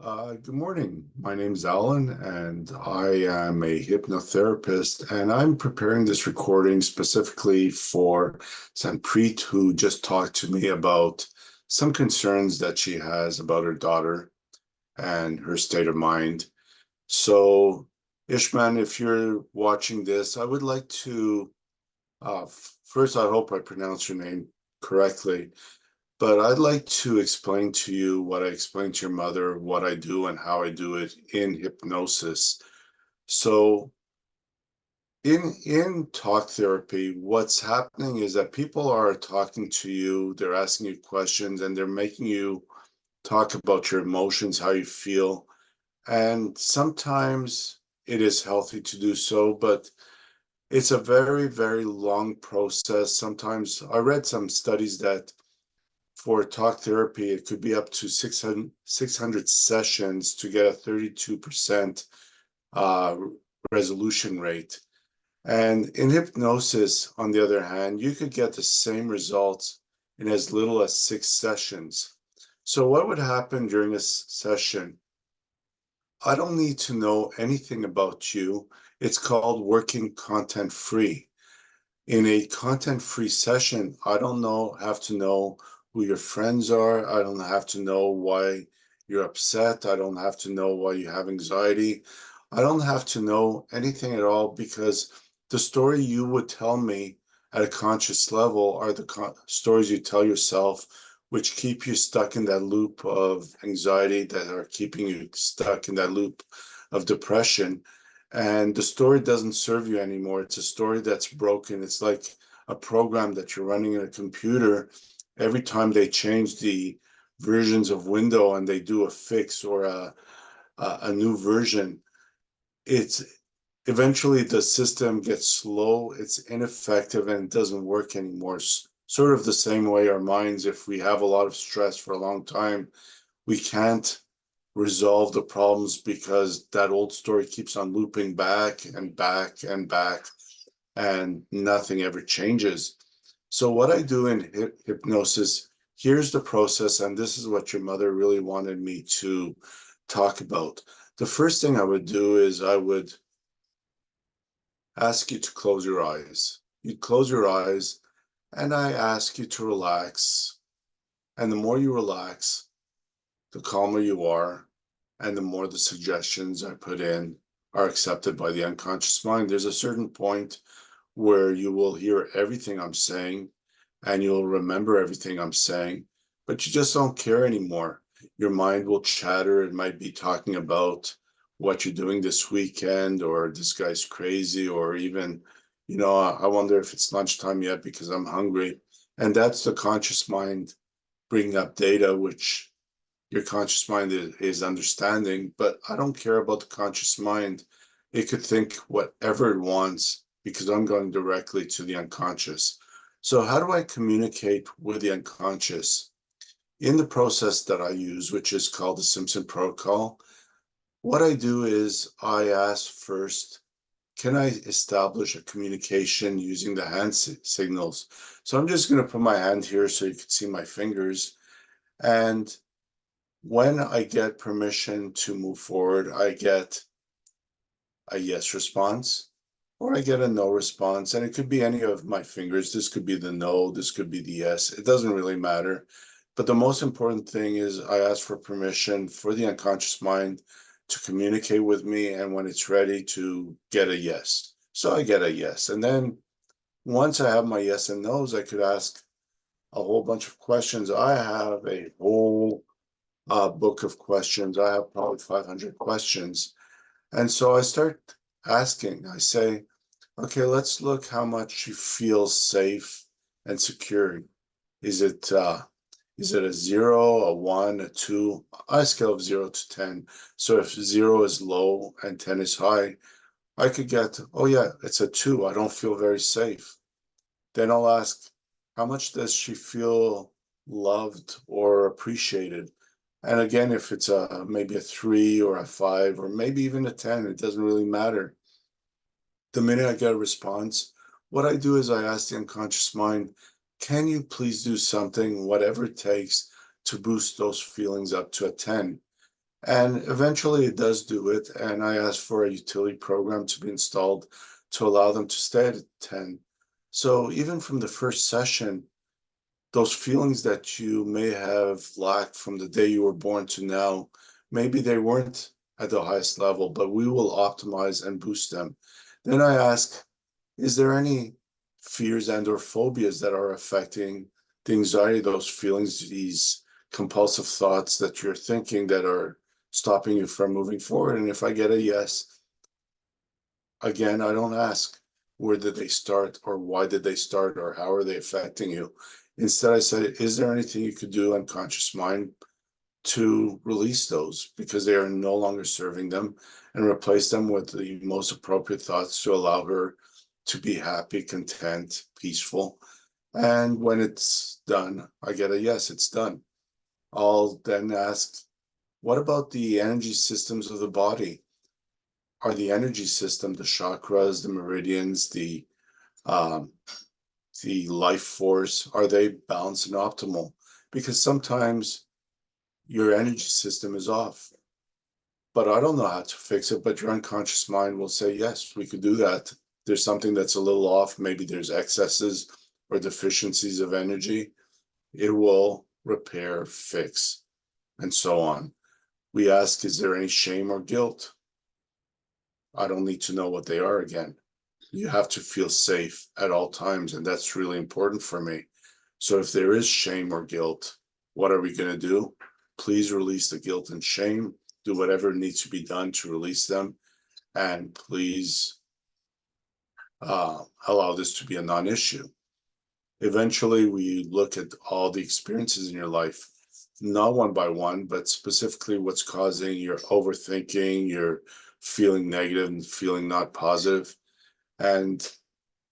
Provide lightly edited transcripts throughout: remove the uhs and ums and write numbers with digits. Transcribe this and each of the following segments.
Good morning. My name's Alan, and I am a hypnotherapist, and I'm preparing this recording specifically for Sanpreet, who just talked to me about some concerns that she has about her daughter and her state of mind. So, Ishman, if you're watching this, I would like to first, I hope I pronounced your name correctly. But I'd like to explain to you what I explained to your mother, what I do and how I do it in hypnosis. So in talk therapy, what's happening is that people are talking to you, they're asking you questions, and they're making you talk about your emotions, how you feel. And sometimes it is healthy to do so, but it's a very, very long process. Sometimes I read some studies that for talk therapy, it could be up to 600 sessions to get a 32% uh, resolution rate. And in hypnosis, on the other hand, you could get the same results in as little as 6 sessions. So, what would happen during a session? I don't need to know anything about you. It's called working content free. In a content-free session, I don't have to know who your friends are. I don't have to know why you're upset. I don't have to know why you have anxiety. I don't have to know anything at all because the story you would tell me at a conscious level are the stories you tell yourself, which keep you stuck in that loop of anxiety, that are keeping you stuck in that loop of depression. And the story doesn't serve you anymore. It's a story that's broken. It's like a program that you're running in a computer. Every time they change the versions of Windows and they do a fix or a new version, it's eventually the system gets slow, it's ineffective, and it doesn't work anymore. Sort of the same way our minds, if we have a lot of stress for a long time, we can't resolve the problems because that old story keeps on looping back and back and back, and nothing ever changes. So, what I do in hypnosis, here's the process, and this is what your mother really wanted me to talk about. The first thing I would do is I would ask you to close your eyes. You'd close your eyes, and I ask you to relax. And the more you relax, the calmer you are, and the more the suggestions I put in are accepted by the unconscious mind. There's a certain point where you will hear everything I'm saying and you'll remember everything I'm saying, but you just don't care anymore. Your mind will chatter. It might be talking about what you're doing this weekend, or this guy's crazy, or even, I wonder if it's lunchtime yet because I'm hungry. And that's the conscious mind bringing up data, which your conscious mind is understanding, but I don't care about the conscious mind. It could think whatever it wants because I'm going directly to the unconscious. So, how do I communicate with the unconscious? In the process that I use, which is called the Simpson Protocol, what I do is I ask first, can I establish a communication using the hand signals? So, I'm just going to put my hand here so you can see my fingers. And when I get permission to move forward, I get a yes response or I get a no response. And it could be any of my fingers. This could be the no, this could be the yes. It doesn't really matter. But the most important thing is I ask for permission for the unconscious mind to communicate with me. And when it's ready, to get a yes. So I get a yes. And then once I have my yes and no's, I could ask a whole bunch of questions. I have a whole book of questions. I have probably 500 questions. And so I start asking, I say, okay, let's look how much you feel safe and secure. Is it is it a 0, a 1, a 2? I scale of 0 to 10. So if 0 is low and 10 is high, I could get, oh yeah, it's a 2. I don't feel very safe. Then I'll ask, how much does she feel loved or appreciated? And again, if it's maybe a 3 or a 5 or maybe even a 10, it doesn't really matter. The minute I get a response, what I do is I ask the unconscious mind, can you please do something, whatever it takes, to boost those feelings up to a 10? And eventually it does do it. And I asked for a utility program to be installed to allow them to stay at 10. So even from the first session, those feelings that you may have lacked from the day you were born to now, maybe they weren't at the highest level, but we will optimize and boost them. Then I ask, is there any fears and or phobias that are affecting the anxiety, those feelings, these compulsive thoughts that you're thinking that are stopping you from moving forward? And if I get a yes, again, I don't ask where did they start or why did they start or how are they affecting you. Instead, I said, is there anything you could do unconscious mind to release those because they are no longer serving them, and replace them with the most appropriate thoughts to allow her to be happy, content, peaceful. And when it's done, I get a yes, it's done. I'll then ask, what about the energy systems of the body? Are the energy system, the chakras, the meridians, um, the life force, are they balanced and optimal? Because sometimes your energy system is off, but I don't know how to fix it. But your unconscious mind will say, yes, we could do that. There's something that's a little off. Maybe there's excesses or deficiencies of energy. It will repair, fix, and so on. We ask, is there any shame or guilt? I don't need to know what they are again. You have to feel safe at all times, and that's really important for me. So if there is shame or guilt, what are we going to do? Please release the guilt and shame. Do whatever needs to be done to release them, and please allow this to be a non-issue. Eventually, we look at all the experiences in your life, not one by one, but specifically what's causing your overthinking, your feeling negative and feeling not positive. And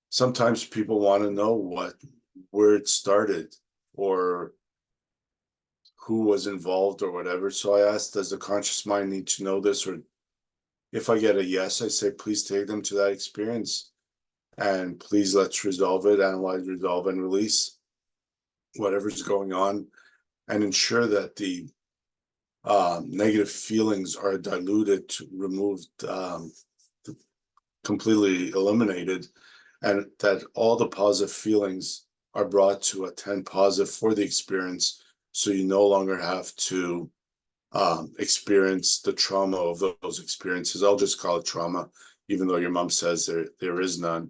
sometimes people want to know where it started or who was involved or whatever. So I asked, does the conscious mind need to know this? Or if I get a yes, I say, please take them to that experience and please let's resolve it, analyze, resolve, and release whatever's going on, and ensure that the negative feelings are diluted, removed, completely eliminated, and that all the positive feelings are brought to a 10 positive for the experience, so you no longer have to experience the trauma of those experiences. I'll just call it trauma, even though your mom says there is none.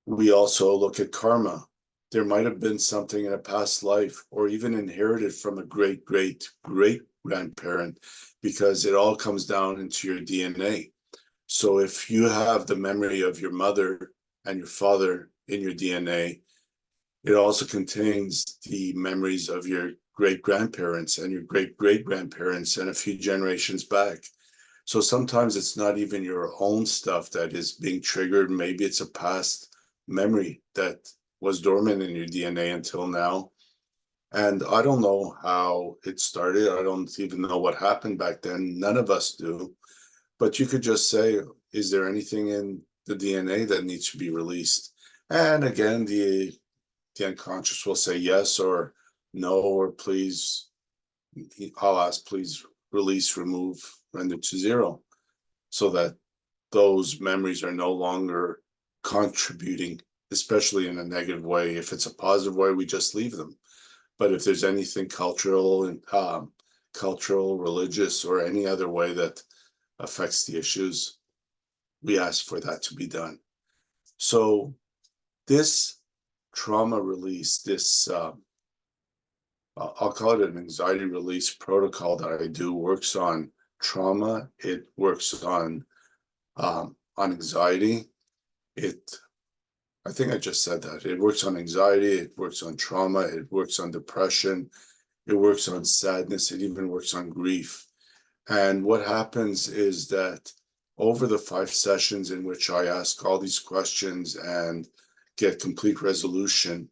We also look at karma. There might have been something in a past life, or even inherited from a great grandparent, because it all comes down into your DNA. So if you have the memory of your mother and your father in your DNA, it also contains the memories of your great grandparents and your great grandparents and a few generations back. So sometimes it's not even your own stuff that is being triggered. Maybe it's a past memory that was dormant in your DNA until now. And I don't know how it started. I don't even know what happened back then. None of us do. But you could just say, is there anything in the DNA that needs to be released? And again, the unconscious will say yes or no, or please, I'll ask, please release, remove, render to zero, so that those memories are no longer contributing, especially in a negative way. If it's a positive way, we just leave them. But if there's anything cultural and cultural, religious, or any other way that affects the issues, we ask for that to be done. So this trauma release, this I'll call it an anxiety release protocol that I do, works on trauma. It works on anxiety. I think I just said that. It works on anxiety, it works on trauma, it works on depression, it works on sadness, it even works on grief. And what happens is that over the 5 sessions in which I ask all these questions and get complete resolution,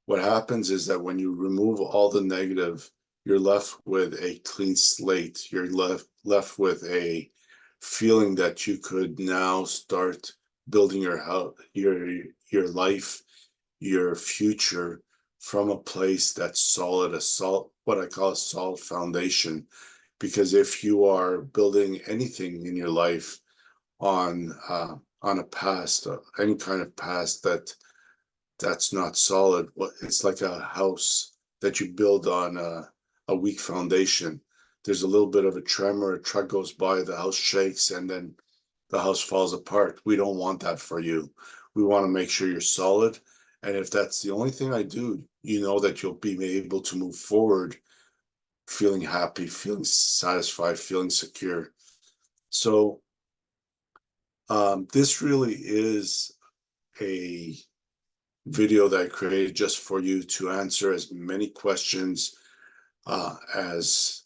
what happens is that when you remove all the negative, you're left with a clean slate. You're left with a feeling that you could now start building your house, your life, your future from a place that's solid, what I call a solid foundation. Because if you are building anything in your life on a past, any kind of past that's not solid, it's like a house that you build on a weak foundation. There's a little bit of a tremor, a truck goes by, the house shakes, and then the house falls apart. We don't want that for you. We want to make sure you're solid. And if that's the only thing I do, you know that you'll be able to move forward feeling happy, feeling satisfied, feeling secure. So this really is a video that I created just for you to answer as many questions as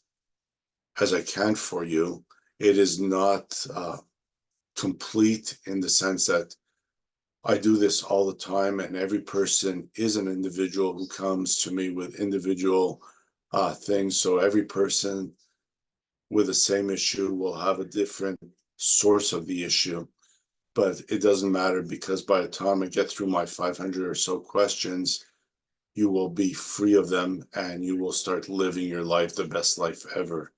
I can for you. It is not complete in the sense that I do this all the time, and every person is an individual who comes to me with individual things. So every person with the same issue will have a different source of the issue. But it doesn't matter, because by the time I get through my 500 or so questions, you will be free of them and you will start living your life, the best life ever.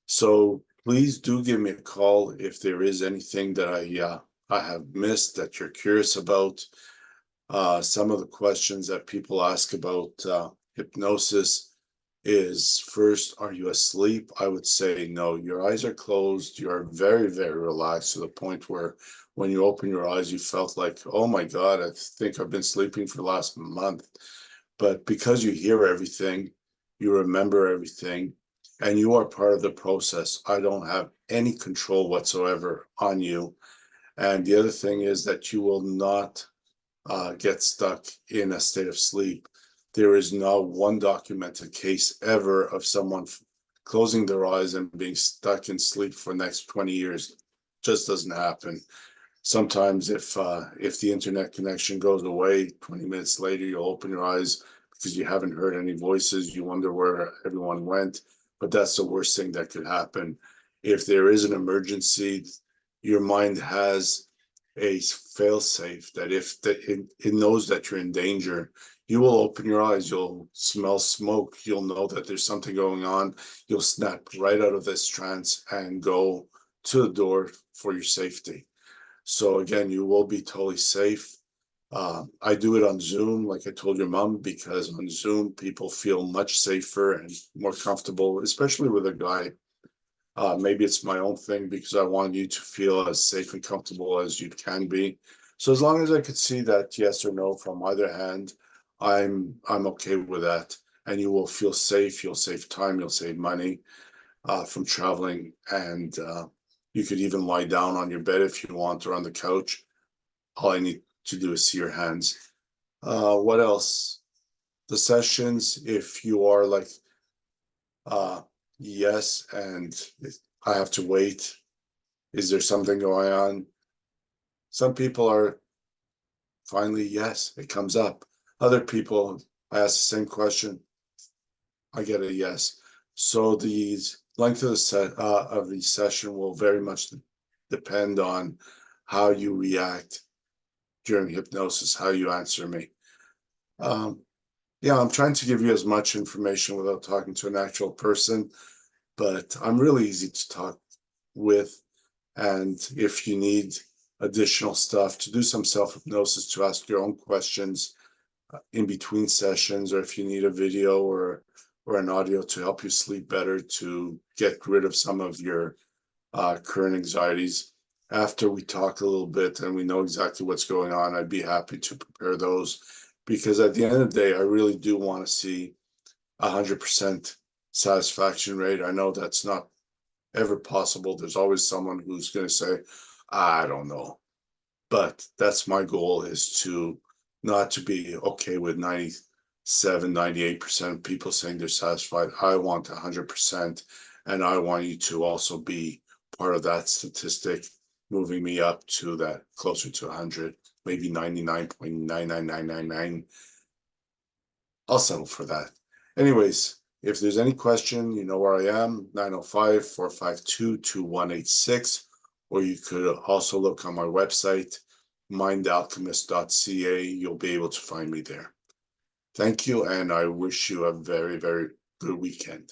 So please do give me a call if there is anything that I have missed that you're curious about. Some of the questions that people ask about hypnosis is, first, are you asleep? I would say no. Your eyes are closed. You are very, very relaxed to the point where when you open your eyes, you felt like, oh my God, I think I've been sleeping for the last month. But because you hear everything, you remember everything, and you are part of the process. I don't have any control whatsoever on you. And the other thing is that you will not get stuck in a state of sleep. There is not one documented case ever of someone closing their eyes and being stuck in sleep for the next 20 years. Just doesn't happen. Sometimes if the internet connection goes away, 20 minutes later, you'll open your eyes because you haven't heard any voices. You wonder where everyone went. But that's the worst thing that could happen. If there is an emergency, your mind has a fail safe that if it knows that you're in danger, you will open your eyes, you'll smell smoke, you'll know that there's something going on, you'll snap right out of this trance and go to the door for your safety. So again, you will be totally safe. I do it on Zoom, like I told your mom, because on Zoom people feel much safer and more comfortable, especially with a guy. Maybe it's my own thing because I want you to feel as safe and comfortable as you can be. So as long as I could see that yes or no from either hand, I'm okay with that. And you will feel safe. You'll save time. You'll save money from traveling, and you could even lie down on your bed if you want, or on the couch. All I need to do is see your hands. What else? The sessions, if you are like, yes, and I have to wait. Is there something going on? Some people are finally, yes, it comes up. Other people, I ask the same question, I get a yes. So the length of the session will very much depend on how you react during hypnosis, how you answer me. Yeah, I'm trying to give you as much information without talking to an actual person, but I'm really easy to talk with. And if you need additional stuff to do some self-hypnosis, to ask your own questions in between sessions, or if you need a video or an audio to help you sleep better, to get rid of some of your current anxieties, after we talk a little bit and we know exactly what's going on, I'd be happy to prepare those, because at the end of the day, I really do want to see 100% satisfaction rate. I know that's not ever possible. There's always someone who's going to say, I don't know. But that's my goal, is to not to be okay with 97, 98% of people saying they're satisfied. I want 100%. And I want you to also be part of that statistic, moving me up to that closer to 100, maybe 99.99999. I'll settle for that. Anyways, if there's any question, you know where I am, 905-452-2186, or you could also look on my website, mindalchemist.ca. You'll be able to find me there. Thank you, and I wish you a very, very good weekend.